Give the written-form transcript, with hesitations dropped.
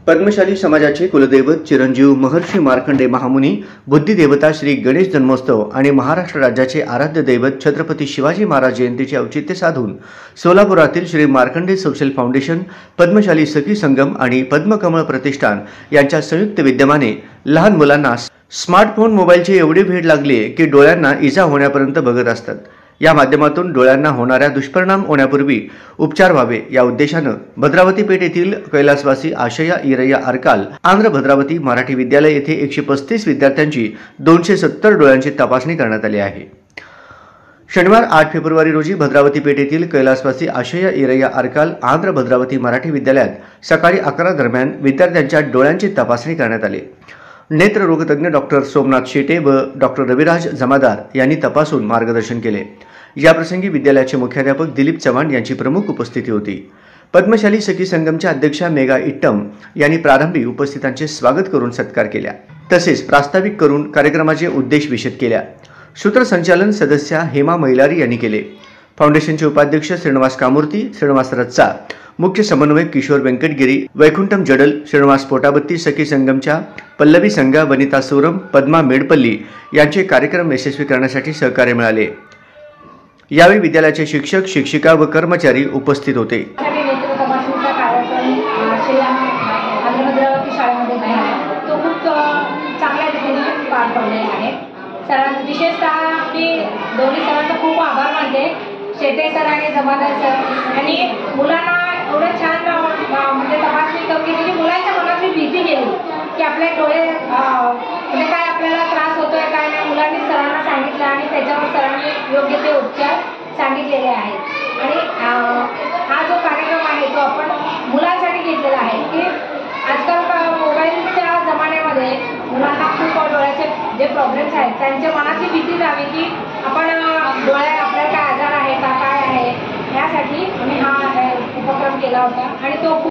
पद्मशाली समाजाचे कुलदैवत चिरंजीव महर्षी मार्कंडे महामुनी, बुद्धिदेवता श्री गणेश जन्मोत्सव आणि महाराष्ट्र राज्याचे आराध्य दैवत छत्रपती शिवाजी महाराज जयंतीचे औचित्य साधून सोलापुरातील श्री मार्कंडे सोशल फाउंडेशन, पद्मशाली सखी संगम आणि पद्मकमळ प्रतिष्ठान यांच्या संयुक्त विद्यमाने लहान मुलांना स्मार्टफोन मोबाईलचे एवढे भेड लागले की डोळ्यांना इजा होण्यापर्यंत बघत असतात। या माध्यमातून डोळ्यांना होणाऱ्या दुष्परिणाम होण्यापूर्वी उपचार व्हावे या उद्देशाने भद्रावती पेठ येथील कैलासवासी आशया ईरय्या अर्काल आंध्र भद्रावती मराठी विद्यालय येथे 135 विद्यार्थ्यांची 270 डोळ्यांची तपासणी करण्यात आली आहे। शनिवार 8 फेब्रुवारी रोजी भद्रावती पेठ येथील कैलासवासी आशया ईरय्या अर्काल आंध्र भद्रावती मराठी विद्यालयात सकाळी 11 दरम्यान विद्यार्थ्यांच्या डोळ्यांची तपासणी करण्यात आली। नेत्ररोगतज्ञ डॉक्टर सोमनाथ शेटे व डॉक्टर रविराज जमादार यांनी तपासून मार्गदर्शन केले। याप्रसंगी विद्यालयाचे मुख्याध्यापक दिलीप चव्हाण यांची प्रमुख उपस्थिती होती। पद्मशाली सखी संगमच्या अध्यक्षा मेघा इट्टम यांनी प्रारंभी उपस्थितांचे स्वागत करून सत्कार केला, तसेच प्रास्ताविक करून कार्यक्रमाचे उद्देश विशद केल्या। सूत्रसंचालन सदस्या हेमा मैलारी यांनी केले। फाउंडेशनचे उपाध्यक्ष श्रीनिवास कामूर्ती, श्रीनिवास रच्चा, मुख्य समन्वयक किशोर वेंकटगिरी, वैकुंठम जडल, श्रीनिवास पोटाबत्ती, सखी संगमच्या पल्लवी संगा, वनिता सोरम, पद्मा मेडपल्ली यांचे कार्यक्रम यशस्वी करण्यासाठी सहकार्य मिळाले। यावेळी विद्यालयाचे शिक्षक, शिक्षिका व कर्मचारी उपस्थित होते। विशेषतः मी दोन्ही सरांचा खूप आभार मानते, शेटे सर आणि जमादार सर यांनी मुलांना एवढं छान म्हणजे तपासणी करून घेतली। मुलांच्या मनातली भीती गेली की आपले डोळे म्हणजे काय आपल्याला त्रास होतोय काय नाही, मुलांनी सरांना सांगितलं आणि त्याच्यावर सरांनी योग्य ते उपचार सांगितलेले आहेत। आणि हा जो कार्यक्रम आहे तो आपण मुलांसाठी घेतलेला आहे की आजकाल मोबाईलच्या जमान्यामध्ये मुलांना खूप डोळ्याचे जे प्रॉब्लेम्स आहेत त्यांच्या मनाची भीती जावी की आपण डोळ्या आपल्याला काय आजार आहे का काय आहे, यासाठी आम्ही हा उपक्रम केला होता आणि तो